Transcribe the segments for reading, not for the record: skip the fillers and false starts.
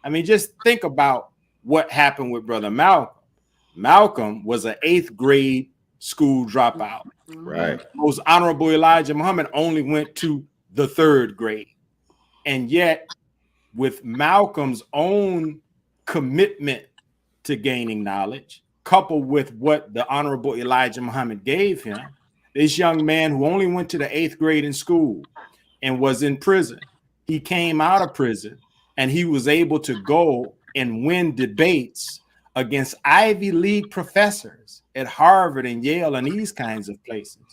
I mean, just think about what happened with Brother Malcolm. Malcolm was an 8th grade school dropout. Right. Most Honorable Elijah Muhammad only went to the 3rd grade. And yet, with Malcolm's own commitment to gaining knowledge, coupled with what the Honorable Elijah Muhammad gave him, this young man who only went to the 8th grade in school and was in prison, he came out of prison and he was able to go and win debates against Ivy League professors at Harvard and Yale and these kinds of places.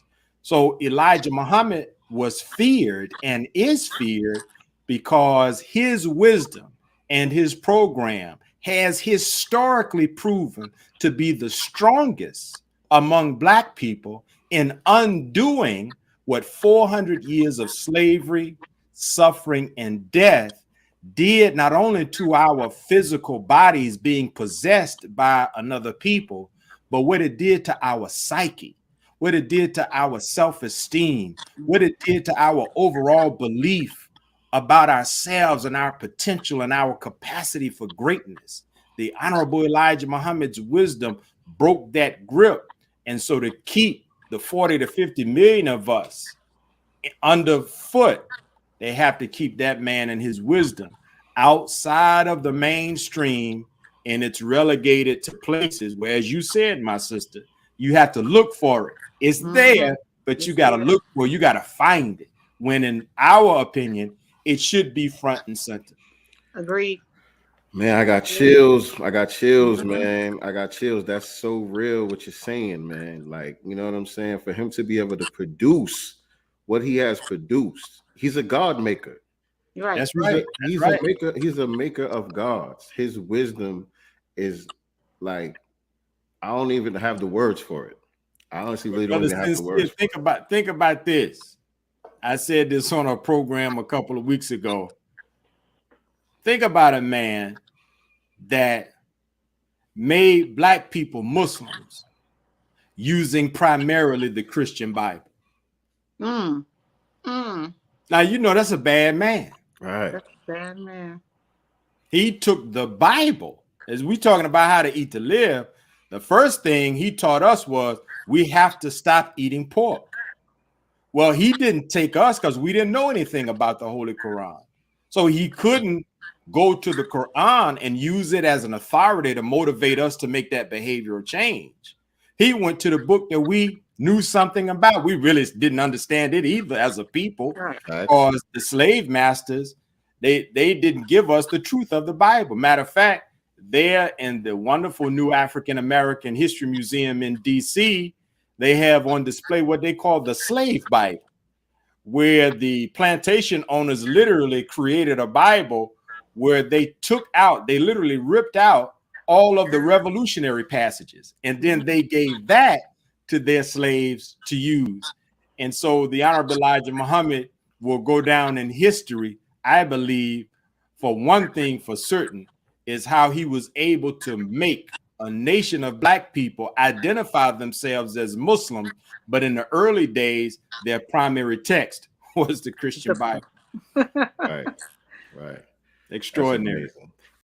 So Elijah Muhammad was feared and is feared because his wisdom and his program has historically proven to be the strongest among Black people in undoing what 400 years of slavery, suffering, and death did not only to our physical bodies being possessed by another people, but what it did to our psyche, what it did to our self-esteem, what it did to our overall belief about ourselves and our potential and our capacity for greatness. The Honorable Elijah Muhammad's wisdom broke that grip. And so to keep the 40 to 50 million of us underfoot, they have to keep that man and his wisdom outside of the mainstream, and it's relegated to places where, as you said, my sister, you have to look for it. It's there, but you got to look for it. You got to find it. When, in our opinion, it should be front and center. Agreed. Man, I got chills. I got chills, man. I got chills. That's so real what you're saying, man. Like, you know what I'm saying? For him to be able to produce what he has produced, he's a God maker. Right. That's right. He's a maker. He's a maker of gods. His wisdom is like, I don't even have the words for it. I honestly really don't even have the words. Think about this. I said this on a program a couple of weeks ago. Think about a man that made Black people Muslims using primarily the Christian Bible. Now, you know that's a bad man. Right. That's a bad man. He took the Bible, as we talking about how to eat to live, the first thing he taught us was we have to stop eating pork. Well, he didn't take us because we didn't know anything about the Holy Quran. So he couldn't go to the Quran and use it as an authority to motivate us to make that behavioral change. He went to the book that we knew something about. We really didn't understand it either as a people, because the slave masters, they didn't give us the truth of the Bible. Matter of fact, there in the wonderful New African American History Museum in DC, they have on display what they call the Slave Bible, where the plantation owners literally created a Bible where they literally ripped out all of the revolutionary passages, and then they gave that to their slaves to use. And so the Honorable Elijah Muhammad will go down in history, I believe, for one thing for certain, is how he was able to make a nation of Black people identify themselves as Muslim, but in the early days, their primary text was the Christian Bible. Right. Extraordinary.